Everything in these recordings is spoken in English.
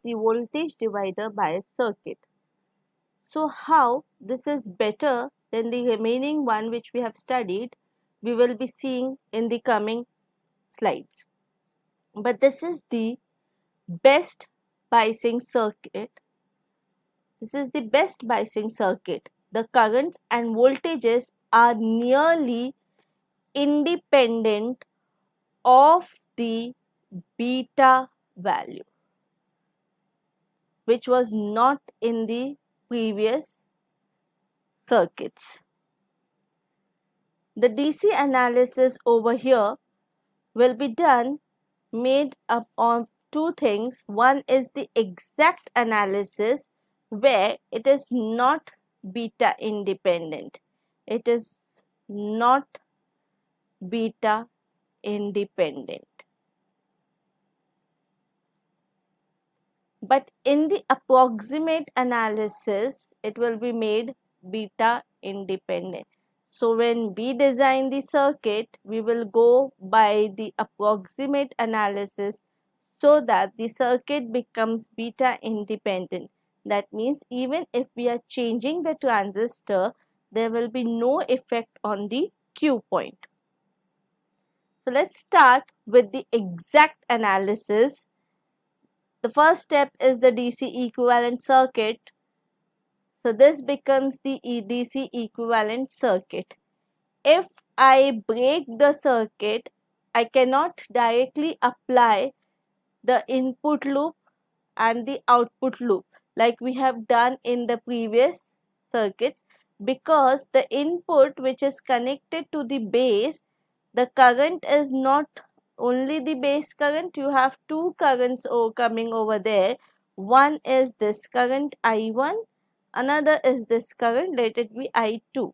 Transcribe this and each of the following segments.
the voltage divider bias circuit. So how this is better than the remaining one which we have studied, we will be seeing in the coming slides. But this is the best biasing circuit. This is the best biasing circuit. The currents and voltages are nearly independent of the beta value, which was not in the previous circuits. The DC analysis over here will be made up of two things. One is the exact analysis where it is not beta independent. It is not beta independent. But in the approximate analysis, it will be made beta independent. So when we design the circuit, we will go by the approximate analysis so that the circuit becomes beta independent. That means even if we are changing the transistor, there will be no effect on the Q point. So let's start with the exact analysis. The first step is the DC equivalent circuit. So this becomes the DC equivalent circuit. If I break the circuit, I cannot directly apply the input loop and the output loop like we have done in the previous circuits, because the input which is connected to the base, the current is not only the base current, you have two currents coming over there. One is this current I1, another is this current, let it be I2.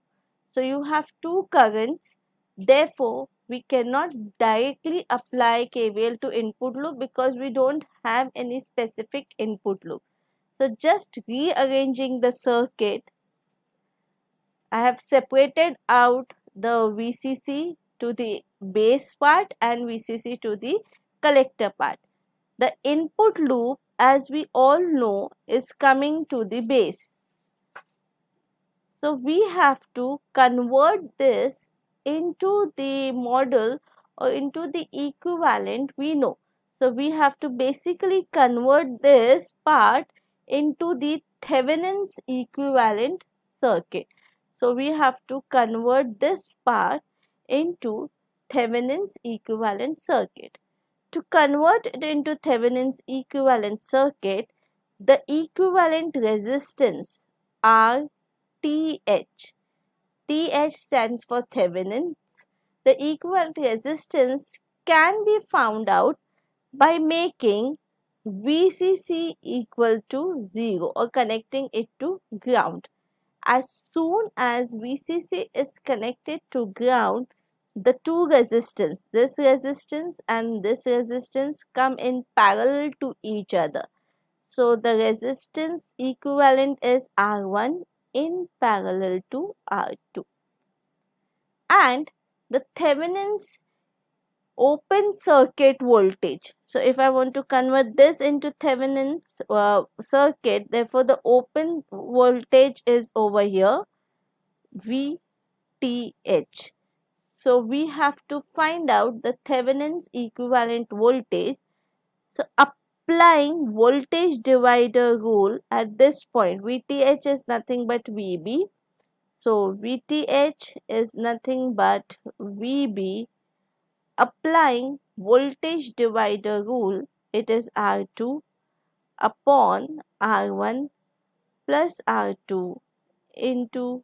So you have two currents, therefore we cannot directly apply KVL to input loop because we don't have any specific input loop. So just rearranging the circuit, I have separated out the VCC to the base part and VCC to the collector part. The input loop, as we all know, is coming to the base. So we have to convert this into the model or into the equivalent we know. So we have to basically convert this part into the Thevenin's equivalent circuit. So we have to convert this part into Thevenin's equivalent circuit. To convert it into Thevenin's equivalent circuit, the equivalent resistance RTH. TH stands for Thevenin's. The equivalent resistance can be found out by making VCC equal to 0 or connecting it to ground. As soon as VCC is connected to ground, the two resistance, this resistance and this resistance, come in parallel to each other. So the resistance equivalent is R1 in parallel to R2. And the Thevenin's open circuit voltage. So if I want to convert this into Thevenin's circuit, therefore the open voltage is over here, VTH. So we have to find out the Thevenin's equivalent voltage. So applying voltage divider rule at this point, VTH is nothing but VB. So VTH is nothing but VB. Applying voltage divider rule, it is R2 upon R1 plus R2 into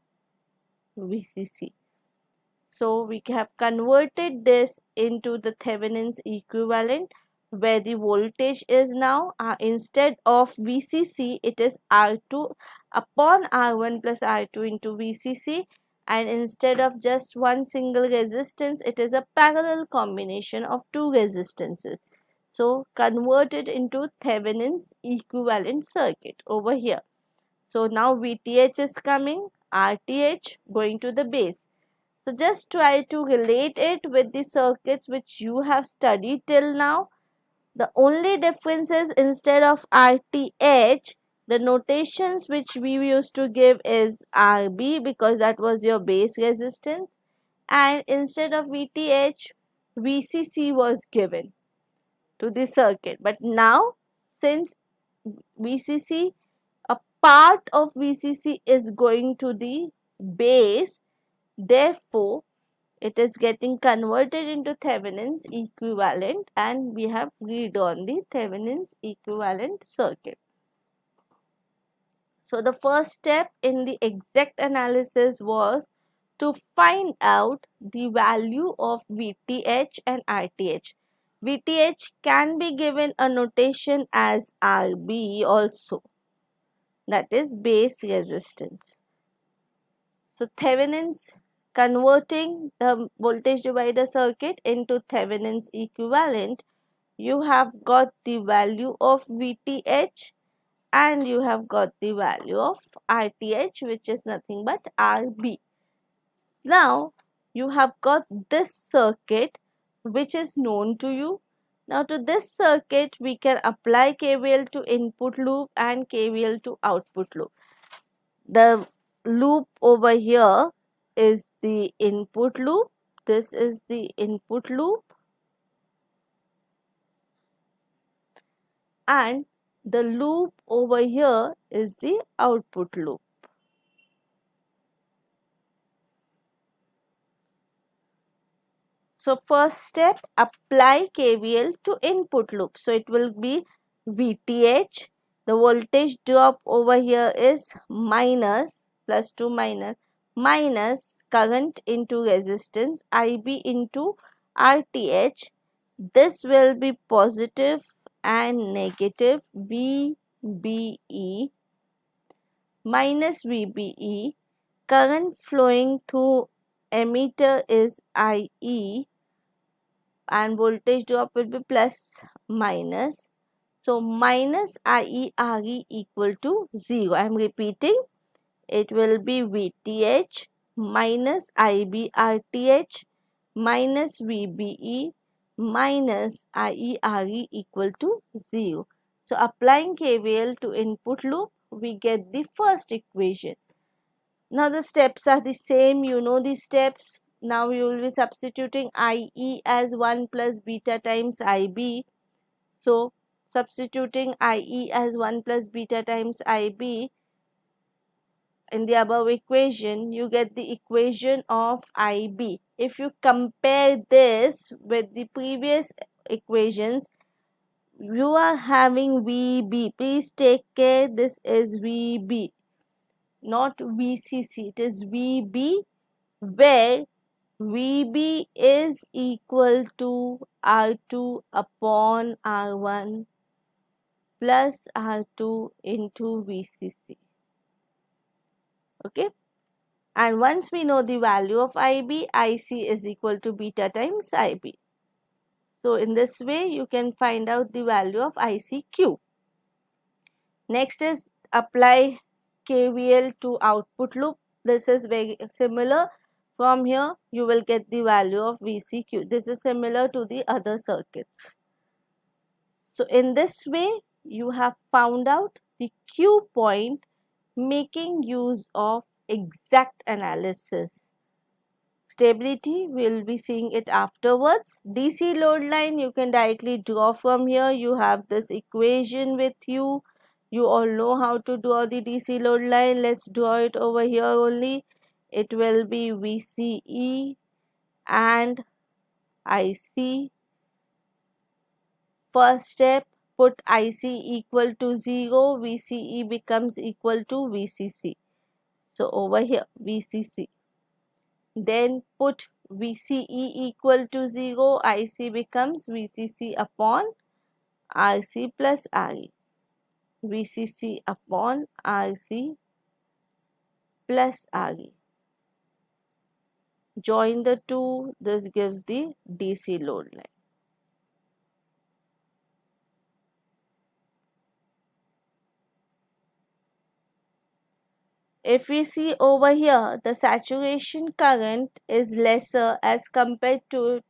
VCC. So we have converted this into the Thevenin's equivalent, where the voltage is now instead of VCC, it is R2 upon R1 plus R2 into VCC, and instead of just one single resistance, it is a parallel combination of two resistances. So converted into Thevenin's equivalent circuit over here. So now VTH is coming, RTH going to the base. So just try to relate it with the circuits which you have studied till now. The only difference is instead of RTH, the notations which we used to give is RB because that was your base resistance, and instead of VTH, VCC was given to the circuit. But now, since VCC, a part of VCC is going to the base, therefore it is getting converted into Thevenin's equivalent, and we have redrawn the Thevenin's equivalent circuit. So the first step in the exact analysis was to find out the value of VTH and RTH. VTH can be given a notation as RB also, that is base resistance. So Thevenin's converting the voltage divider circuit into Thevenin's equivalent, you have got the value of VTH and you have got the value of RTH, which is nothing but RB. Now you have got this circuit which is known to you. Now to this circuit we can apply KVL to input loop and KVL to output loop. The loop over here is the input loop. This is the input loop, and the loop over here is the output loop. So first step, apply KVL to input loop. So it will be VTH. The voltage drop over here is minus, plus to minus, minus current into resistance IB into RTH. This will be positive and negative VBE minus VBE. Current flowing through emitter is IE and voltage drop will be plus minus. So minus IE equal to 0. I am repeating, it will be VTH minus IBRTH minus VBE minus IERE equal to 0. So applying KVL to input loop, we get the first equation. Now the steps are the same, you know the steps. Now you will be substituting IE as 1 plus beta times IB. So substituting IE as 1 plus beta times IB in the above equation, you get the equation of IB. If you compare this with the previous equations, you are having VB. Please take care, this is VB, not VCC. It is VB, where VB is equal to R2 upon R1 plus R2 into VCC. Okay. And once we know the value of IB, IC is equal to beta times IB. So in this way, you can find out the value of ICQ. Next is apply KVL to output loop. This is very similar. From here, you will get the value of VCQ. This is similar to the other circuits. So in this way, you have found out the Q point, making use of exact analysis. Stability, we will be seeing it afterwards. DC load line, you can directly draw from here. You have this equation with you. You all know how to draw the DC load line. Let's draw it over here only. It will be VCE and IC. First step, put IC equal to 0. VCE becomes equal to VCC. So over here, VCC. Then put VCE equal to 0, IC becomes VCC upon RC plus RE. VCC upon RC plus RE. Join the two, this gives the DC load line. If we see over here, the saturation current is lesser as compared to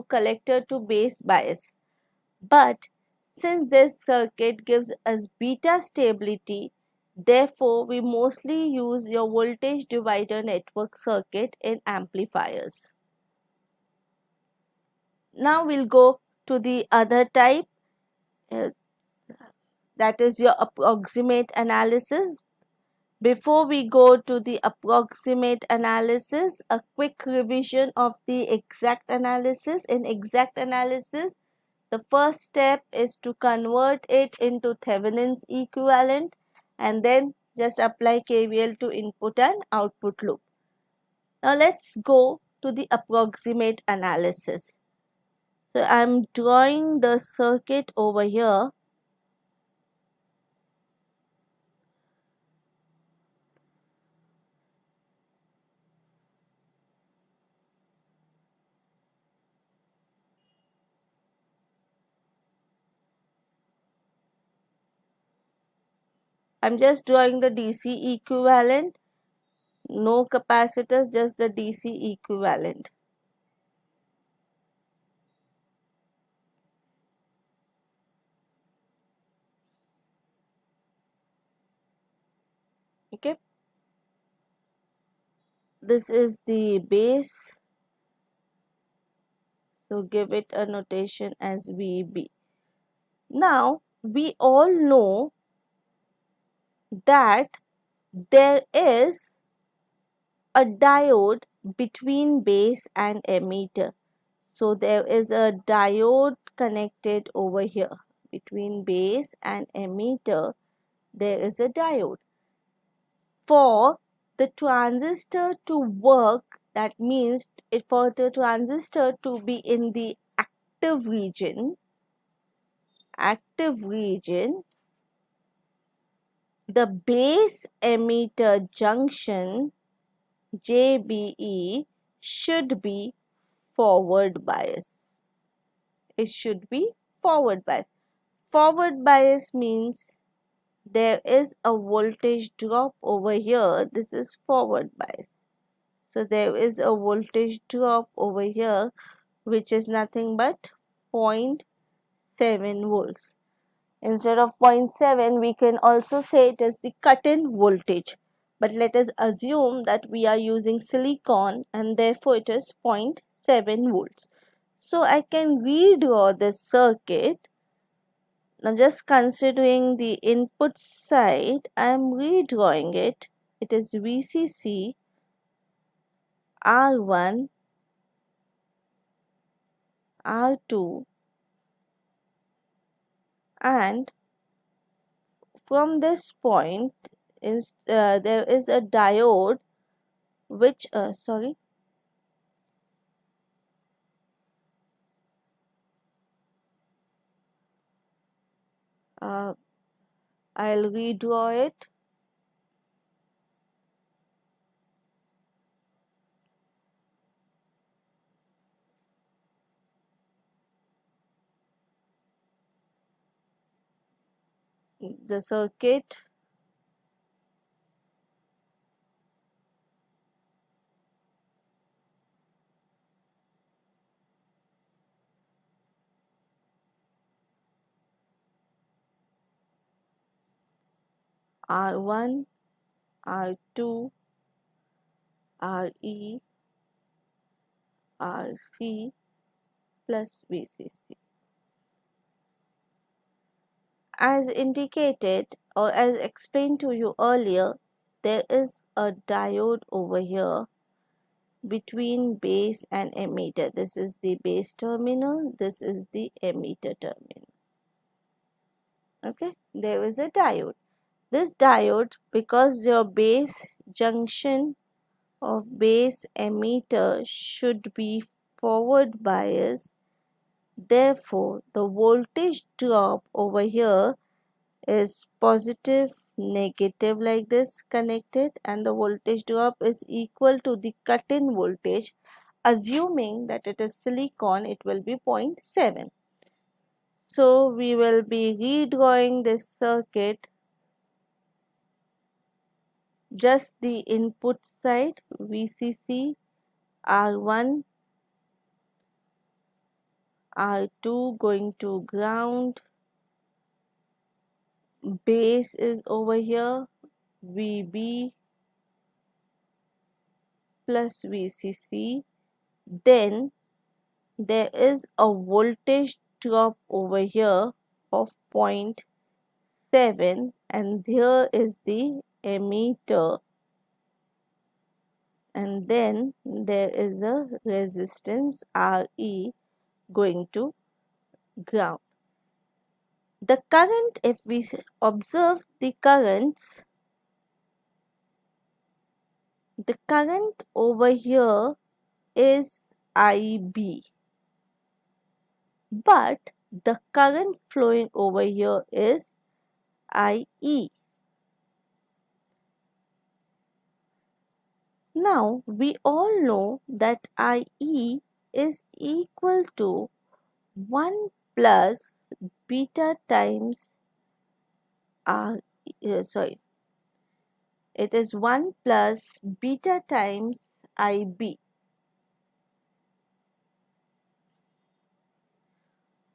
collector to base bias. But Since this circuit gives us beta stability, therefore we mostly use your voltage divider network circuit in amplifiers. Now we'll go to the other type, uh, that is your approximate analysis. Before we go to the approximate analysis, a quick revision of the exact analysis. In exact analysis, the first step is to convert it into Thevenin's equivalent and then just apply KVL to input and output loop. Now let's go to the approximate analysis. So I'm drawing the circuit over here. I'm just drawing the DC equivalent, no capacitors, just the DC equivalent. Okay, this is the base, so give it a notation as VB. Now we all know that there is a diode between base and emitter. So there is a diode connected over here between base and emitter. There is a diode. For the transistor to work, that means for the transistor to be in the active region, the base emitter junction JBE should be forward bias. It should be forward bias. Forward bias means there is a voltage drop over here. This is forward bias. So there is a voltage drop over here, which is nothing but 0.7 volts. Instead of 0.7, we can also say it is the cut-in voltage. But let us assume that we are using silicon and therefore it is 0.7 volts. So I can redraw this circuit. Now just considering the input side, I am redrawing it. It is VCC R1, R2, and from this point there is a diode which uh, I'll redraw it. The circuit R1, R2, RE, RC plus VCC. As indicated or as explained to you earlier, there is a diode over here between base and emitter. This is the base terminal, this is the emitter terminal. Okay, there is a diode. This diode, because your base junction of base emitter should be forward bias, therefore the voltage drop over here is positive, negative like this connected, and the voltage drop is equal to the cut-in voltage. Assuming that it is silicon, it will be 0.7. So we will be redrawing this circuit, just the input side, VCC R1, R2 going to ground, base is over here, VB plus VCC. Then there is a voltage drop over here of 0.7, and here is the emitter, and then there is a resistance RE going to ground. The current, if we observe the currents, the current over here is IB, but the current flowing over here is IE. Now we all know that IE is equal to 1 plus beta times R, it is 1 plus beta times IB.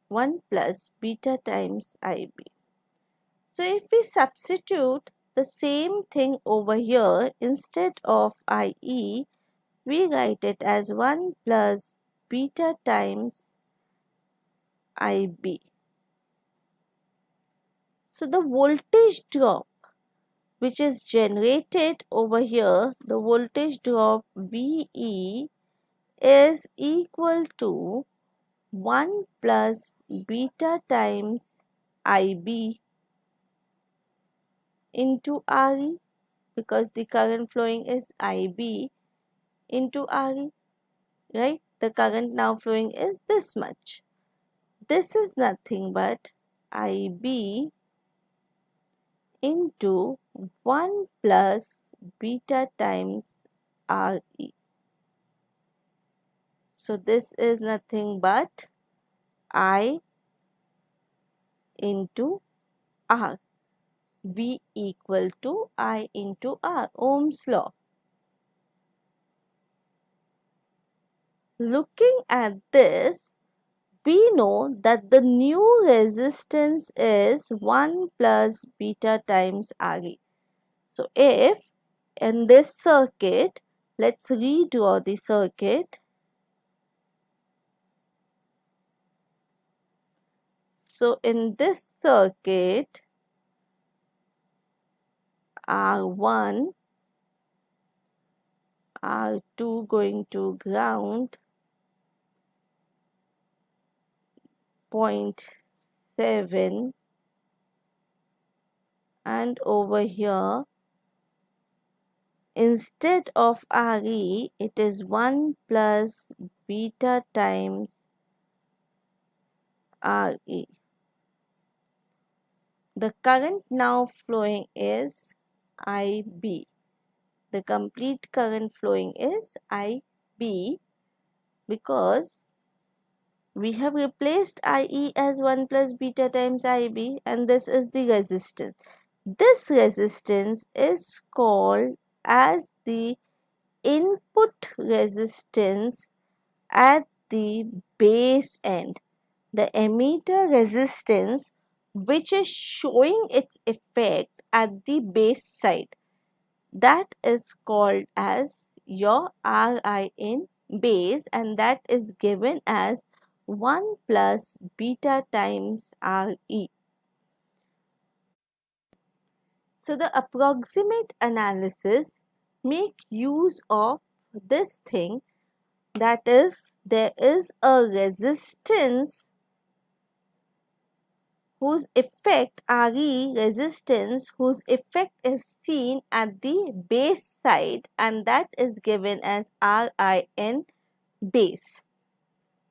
1 plus beta times IB. So if we substitute the same thing over here, instead of IE, we write it as 1 plus beta times IB. So the voltage drop which is generated over here, the voltage drop VE is equal to 1 plus beta times IB into RE, because the current flowing is IB into RE, right? The current now flowing is this much. This is nothing but IB into 1 plus beta times RE. So this is nothing but I into R. V equal to I into R, Ohm's law. Looking at this, we know that the new resistance is 1 plus beta times RE. So if in this circuit, let's redraw the circuit. So in this circuit, R1, R2 going to ground, 0.7, and over here instead of RE it is 1 plus beta times RE. The current now flowing is IB. The complete current flowing is IB, because we have replaced IE as 1 plus beta times IB, and this is the resistance. This resistance is called as the input resistance at the base end. The emitter resistance which is showing its effect at the base side, that is called as your RIN base, and that is given as 1 plus beta times RE. So the approximate analysis make use of this thing, that is, there is a resistance whose effect, RE resistance, whose effect is seen at the base side, and that is given as RIN base.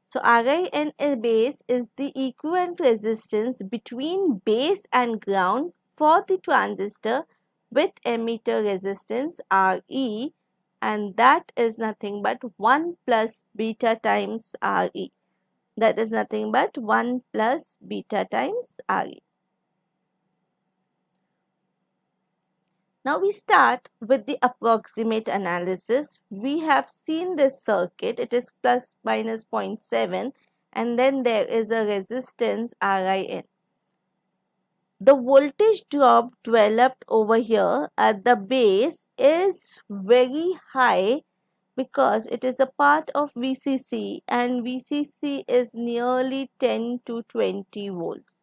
So RIN base is the equivalent resistance between base and ground for the transistor with emitter resistance RE, and that is nothing but 1 plus beta times RE. That is nothing but 1 plus beta times RE. Now we start with the approximate analysis. We have seen this circuit, it is plus minus 0.7, and then there is a resistance RIN. the voltage drop developed over here at the base is very high because it is a part of VCC and VCC is nearly 10 to 20 volts.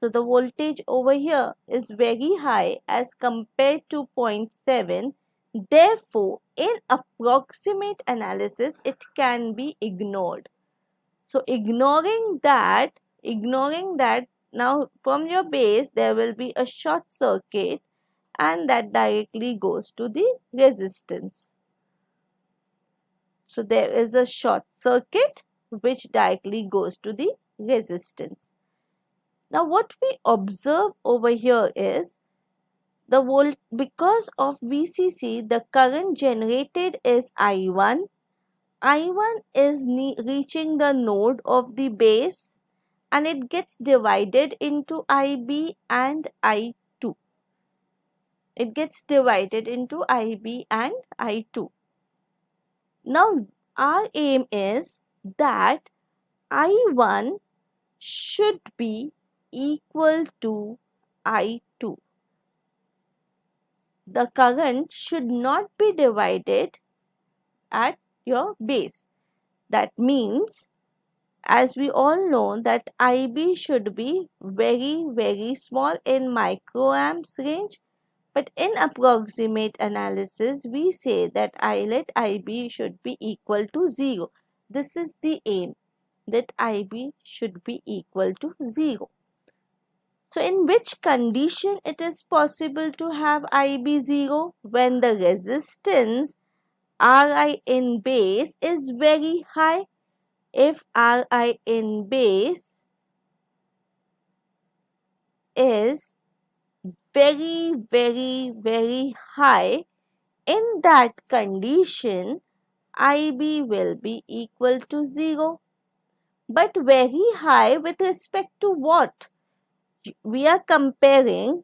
So the voltage over here is very high as compared to 0.7. Therefore, in approximate analysis, it can be ignored. So ignoring that, now from your base there will be a short circuit and that directly goes to the resistance. So there is a short circuit which directly goes to the resistance. Now what we observe over here is because of VCC the current generated is I1. I1 is reaching the node of the base and it gets divided into IB and I2. It gets divided into IB and I2. Now our aim is that I1 should be equal to I2. The current should not be divided at your base. That means, as we all know, that IB should be very small in microamps range, but in approximate analysis we say that let IB should be equal to 0. This is the aim, that IB should be equal to 0. So in which condition it is possible to have IB 0? When the resistance Ri in base is very high. If Ri in base is very high, in that condition IB will be equal to 0. But very high with respect to what? We are comparing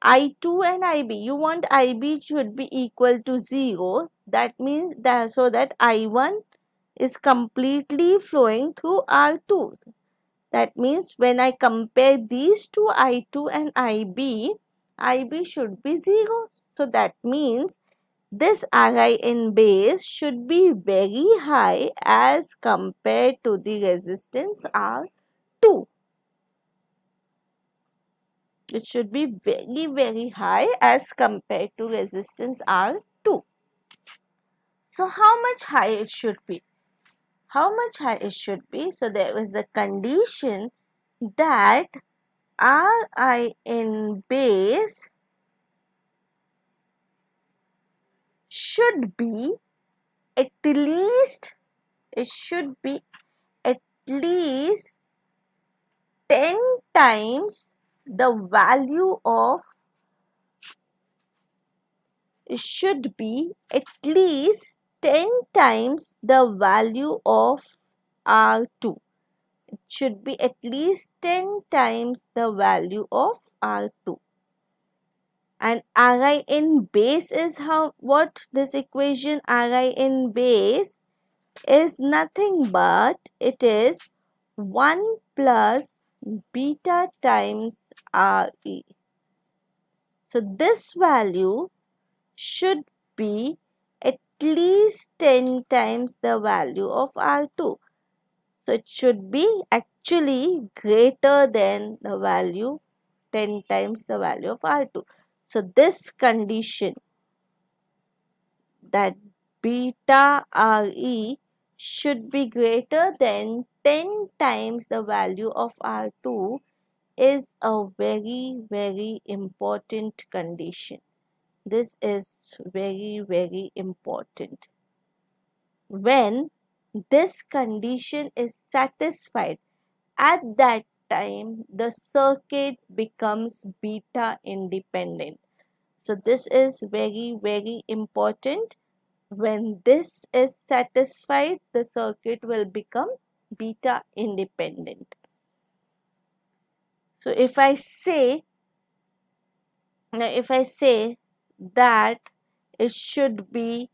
I2 and IB. You want IB should be equal to 0. That means that so that I1 is completely flowing through R2. That means when I compare these two, I2 and IB should be 0. So that means this Ri in base should be very high as compared to the resistance R2. It should be very high as compared to resistance R2. So how much high it should be? How much high it should be? So there is a condition that Ri in base should be at least, it should be at least 10 times the value of, it should be at least 10 times the value of R2. It should be at least 10 times the value of R2. And Ri in base is what this equation Ri in base is nothing but it is 1 plus beta times Re. So this value should be at least 10 times the value of R2. So it should be actually greater than the value 10 times the value of R2. So this condition that beta Re should be greater than 10 times the value of R2 is a very important condition. This is very important. When this condition is satisfied, at that time the circuit becomes beta independent. So this is very important. When this is satisfied, the circuit will become beta independent. So if I say that it should be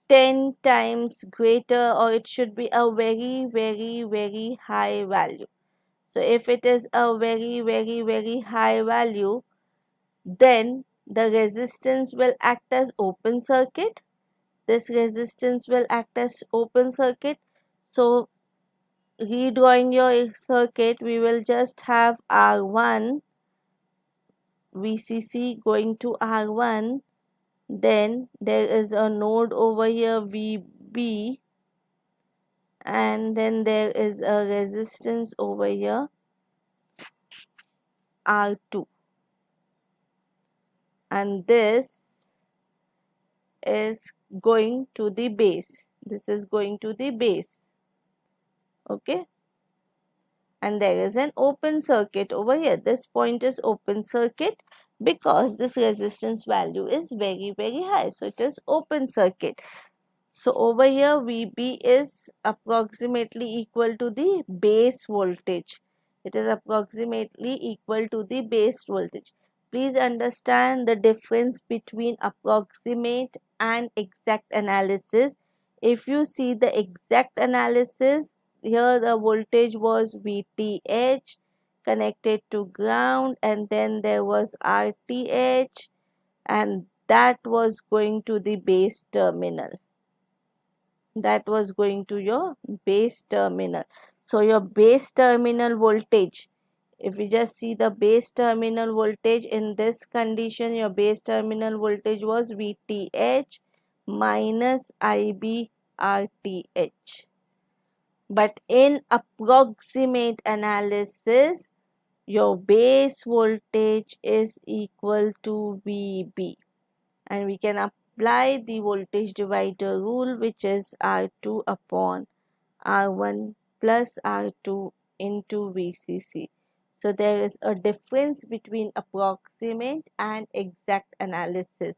10 times greater, or it should be a very high value. So if it is a very high value, then the resistance will act as open circuit. This resistance will act as open circuit. So redrawing your circuit, we will just have R1 VCC going to R1. Then there is a node over here VB, and then there is a resistance over here R2, and this is going to the base. This is going to the base. Okay, and there is an open circuit over here. This point is open circuit because this resistance value is very high, so it is open circuit. So over here VB is approximately equal to the base voltage. It is approximately equal to the base voltage. Please understand the difference between approximate and exact analysis. If you see the exact analysis, here the voltage was VTH connected to ground, and then there was RTH, and that was going to the base terminal. That was going to your base terminal. So your base terminal voltage, if we just see the base terminal voltage in this condition, your base terminal voltage was VTH minus IB RTH. But in approximate analysis, your base voltage is equal to VB, and we can apply the voltage divider rule, which is R2 upon R1 plus R2 into VCC. So there is a difference between approximate and exact analysis.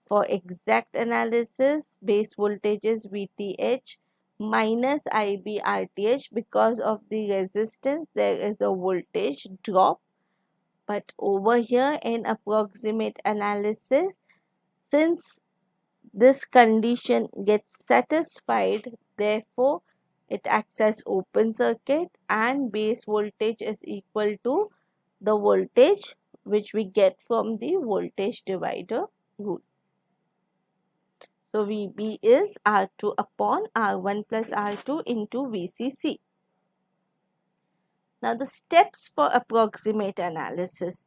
For exact analysis, base voltage is VTH minus IB RTH. Because of the resistance, there is a voltage drop. But over here in approximate analysis, since this condition gets satisfied, therefore it acts as open circuit and base voltage is equal to the voltage which we get from the voltage divider rule. So VB is R2 upon R1 plus R2 into VCC. Now the steps for approximate analysis.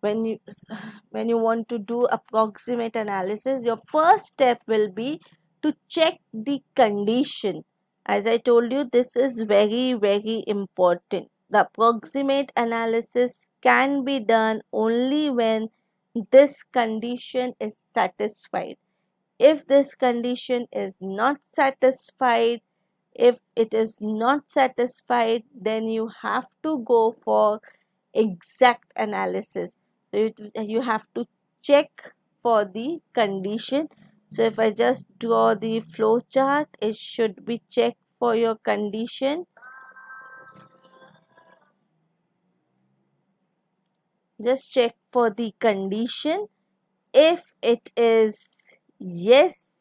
When you want to do approximate analysis, your first step will be to check the condition. As I told you, this is very important. The approximate analysis can be done only when this condition is satisfied. If this condition is not satisfied, then you have to go for exact analysis. So you have to check for the condition. So if I just draw the flow chart, it should be checked for your condition. Just check for the condition. If it is yes,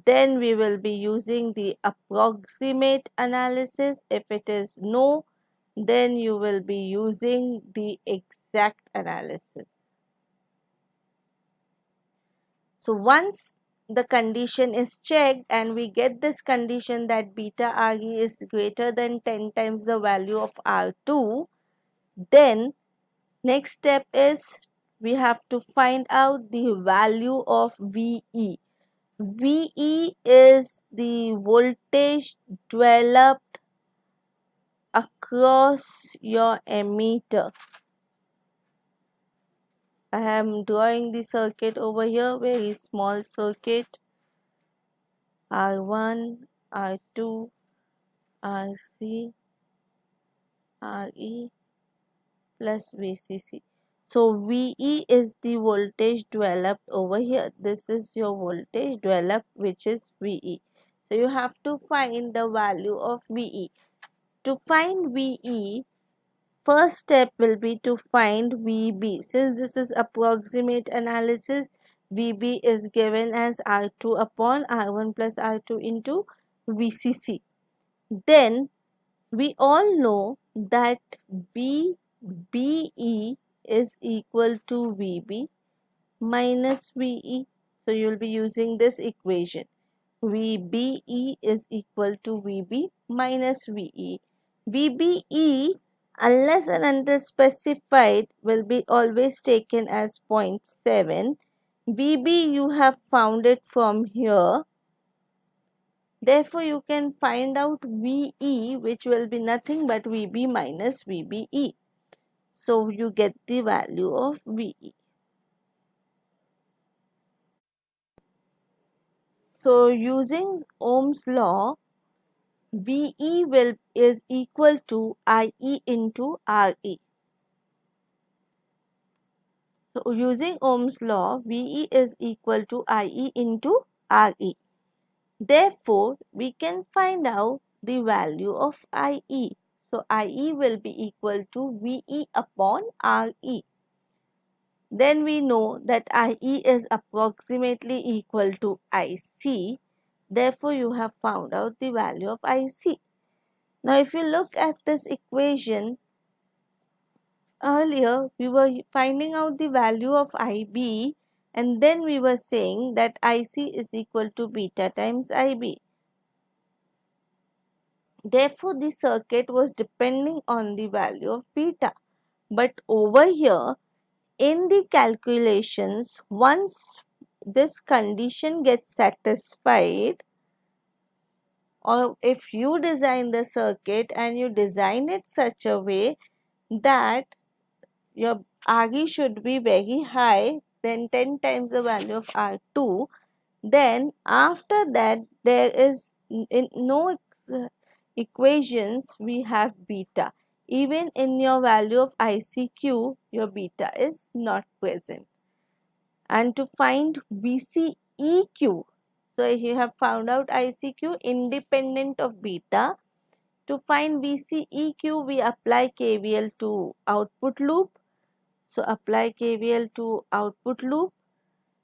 then we will be using the approximate analysis. If it is no, then you will be using the exact analysis. So once the condition is checked and we get this condition that beta Re is greater than 10 times the value of R2, then next step is we have to find out the value of VE. VE is the voltage developed across your ammeter. I am drawing the circuit over here, very small circuit. R1, R2, RC, RE plus VCC. So VE is the voltage developed over here. This is your voltage developed, which is VE. So you have to find the value of VE. To find VE, first step will be to find VB. Since this is approximate analysis, VB is given as R2 upon R1 plus R2 into VCC. Then we all know that VBE is equal to VB minus VE. So you will be using this equation. VBE is equal to VB minus VE. VBE, unless and until specified, will be always taken as 0.7. VB, you have found it from here. Therefore, you can find out VE, which will be nothing but VB minus VBE. So, you get the value of VE. So, using Ohm's law, VE is equal to IE into RE. So, using Ohm's law, VE is equal to IE into RE. Therefore, we can find out the value of IE. So, IE will be equal to VE upon RE. Then we know that IE is approximately equal to IC. Therefore, you have found out the value of IC. Now, if you look at this equation, earlier we were finding out the value of IB, and then we were saying that IC is equal to beta times IB. Therefore, the circuit was depending on the value of beta. But over here, in the calculations, once this condition gets satisfied, or if you design the circuit and you design it such a way that your RE should be very high, then 10 times the value of R2, then after that there is in no equations we have beta. Even in your value of ICQ, your beta is not present. And to find VCEQ, so you have found out ICQ independent of beta. To find VCEQ, we apply KVL to output loop. So apply KVL to output loop.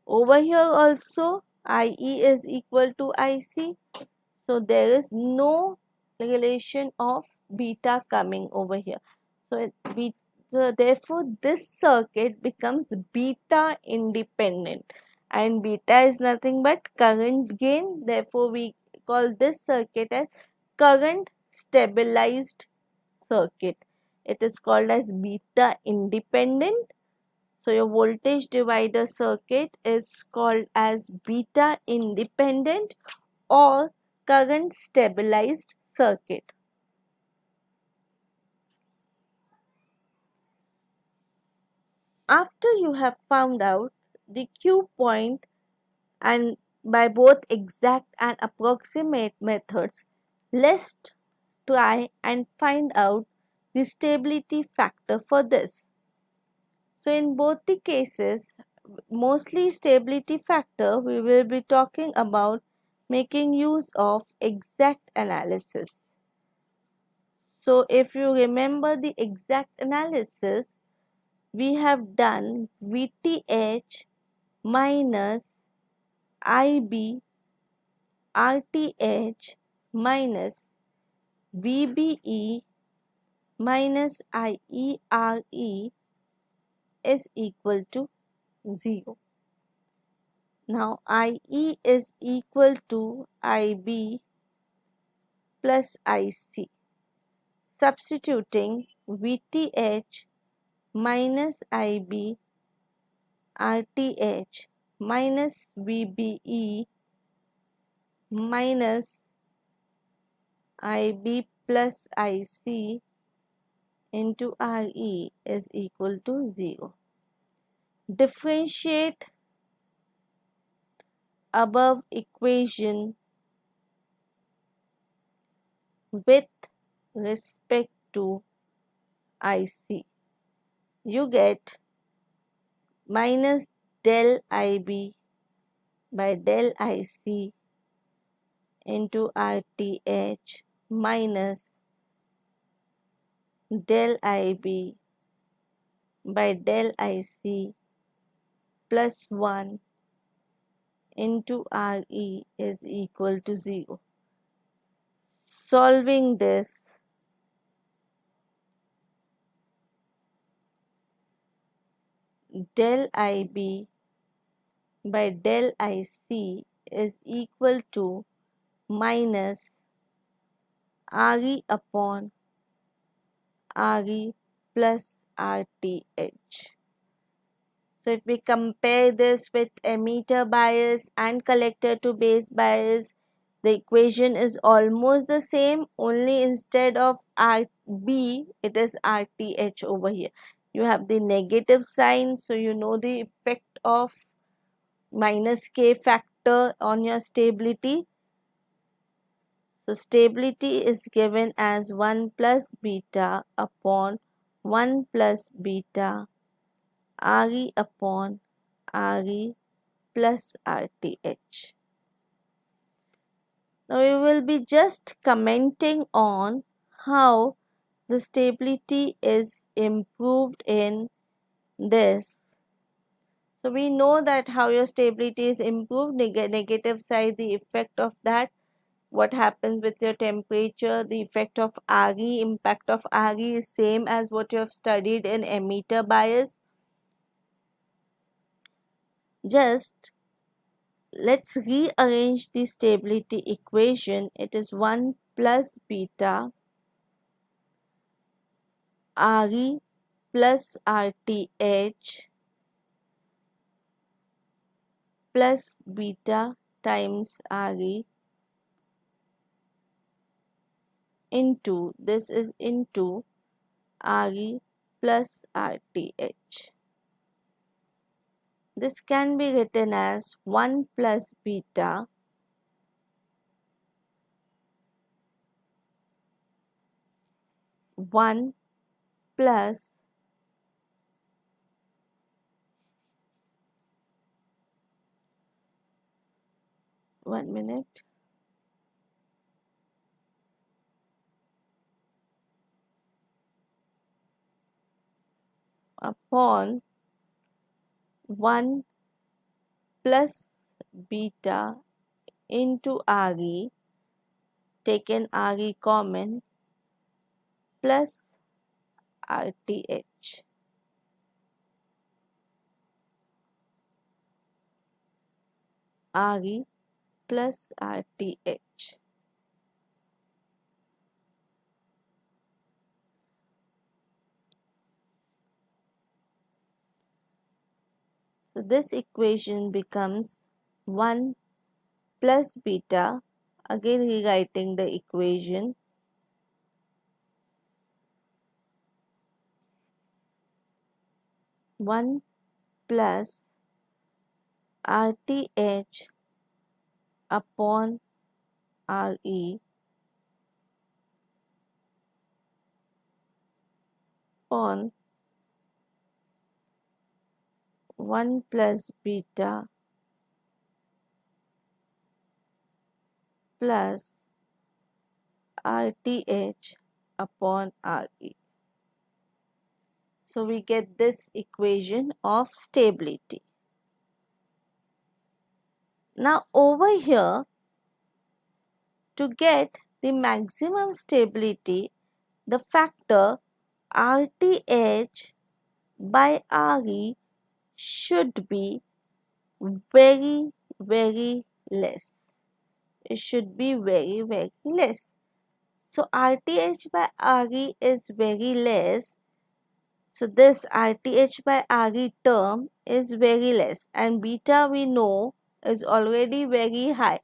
Over here also, IE is equal to IC. So there is no relation of beta coming over here. So therefore this circuit becomes beta independent, and beta is nothing but current gain. Therefore we call this circuit as current stabilized circuit. It is called as beta independent. So your voltage divider circuit is called as beta independent or current stabilized circuit. After you have found out the Q point, and by both exact and approximate methods, let's try and find out the stability factor for this. So in both the cases, mostly stability factor, we will be talking about making use of exact analysis. So if you remember the exact analysis, we have done VTH minus IB RTH minus VBE minus IERE is equal to 0. Now IE is equal to IB plus IC. Substituting VTH minus IB RTH minus VBE minus IB plus IC into RE is equal to 0. Differentiate above equation with respect to IC. You get minus del IB by del IC into RTH minus del IB by del IC plus 1 into RE is equal to 0. solving this, del IB by del IC is equal to minus RE upon RE plus RTH. So if we compare this with emitter bias and collector to base bias, the equation is almost the same, only instead of RB, it is RTH over here. You have the negative sign, so you know the effect of minus K factor on your stability. So stability is given as 1 plus beta upon 1 plus beta RE upon RE plus RTH. Now we will be just commenting on how the stability is improved in this. So we know that how your stability is improved, negative side, the effect of that, what happens with your temperature, the effect of RE, impact of RE is same as what you have studied in emitter bias. Just let's rearrange the stability equation. It is 1 plus beta RE plus RTH plus beta times RE into, this is into RE plus RTH. This can be written as 1 plus beta one plus 1 minute upon 1 plus beta into RE, taken RE common, plus RTH. RE plus RTH. So this equation becomes 1 plus beta, again rewriting the equation, 1 plus RTH upon RE upon 1 plus beta plus RTH upon RE. So we get this equation of stability. Now over here, to get the maximum stability, the factor RTH by RE should be very, very less. It should be very, very less. So RTH by RE is very less. So this RTH by RE term is very less, and beta we know is already very high.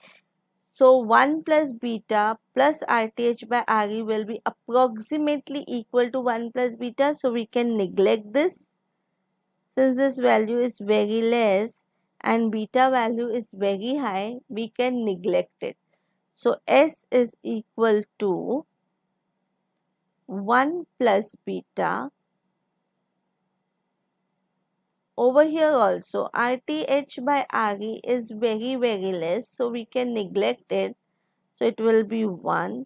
So 1 plus beta plus RTH by RE will be approximately equal to 1 plus beta. So we can neglect this. Since this value is very less and beta value is very high, we can neglect it. So S is equal to 1 plus beta. Over here also RTH by RE is very, very less, so we can neglect it. So it will be 1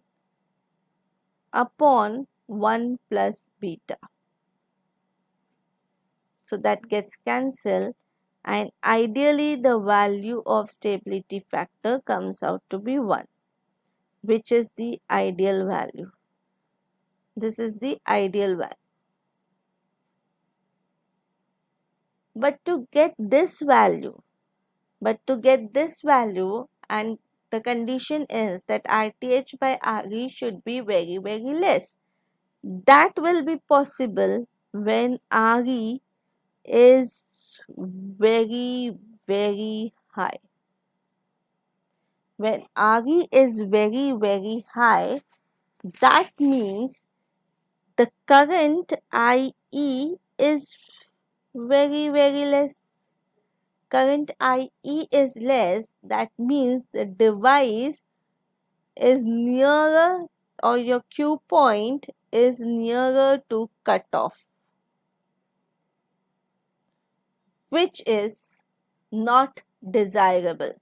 upon 1 plus beta. So that gets cancelled, and ideally the value of stability factor comes out to be 1. which is the ideal value. This is the ideal value. But to get this value, and the condition is that RTH by RE should be very, very less. That will be possible when RE is very, very high. When RE is very, very high, that means the current IE is very, very less. Current IE is less, that means the device is nearer, or your Q point is nearer to cutoff, which is not desirable.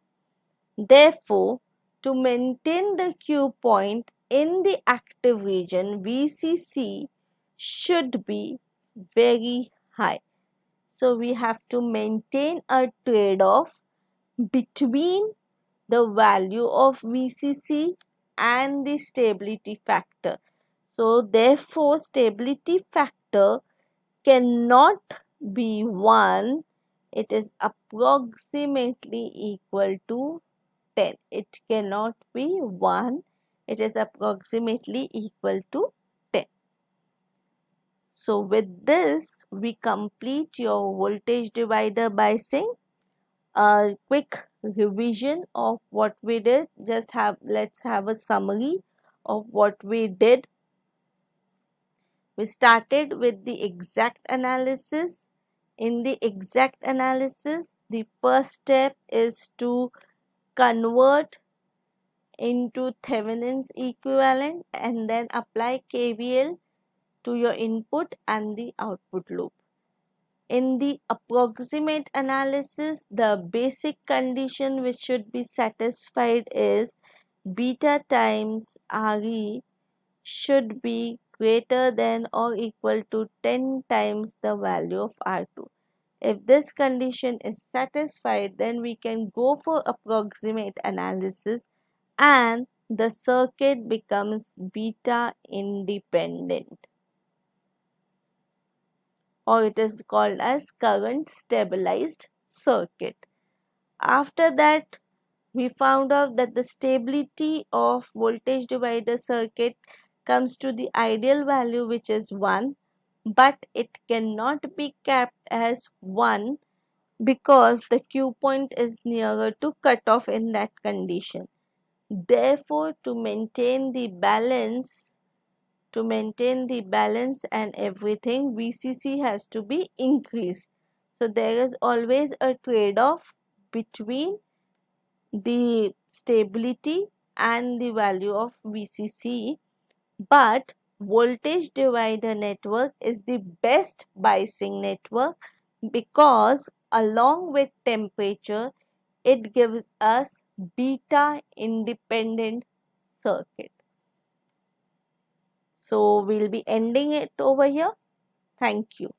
Therefore, to maintain the Q point in the active region, VCC should be very high. So we have to maintain a trade-off between the value of VCC and the stability factor. So therefore, stability factor cannot be 1. It is approximately equal to 10. It cannot be 1. It is approximately equal to 10. So with this, we complete your voltage divider biasing. A quick revision of what we did. Let's have a summary of what we did. We started with the exact analysis. In the exact analysis, the first step is to convert into Thevenin's equivalent and then apply KVL to your input and the output loop. In the approximate analysis, the basic condition which should be satisfied is beta times RE should be greater than or equal to 10 times the value of R2. If this condition is satisfied, then we can go for approximate analysis and the circuit becomes beta independent, or it is called as current stabilized circuit. After that, we found out that the stability of voltage divider circuit comes to the ideal value, which is 1, but it cannot be kept as 1 because the Q point is nearer to cutoff in that condition. Therefore, to maintain the balance and everything, VCC has to be increased. So there is always a trade-off between the stability and the value of VCC, but voltage divider network is the best biasing network because along with temperature it gives us beta independent circuit. So we'll be ending it over here. Thank you.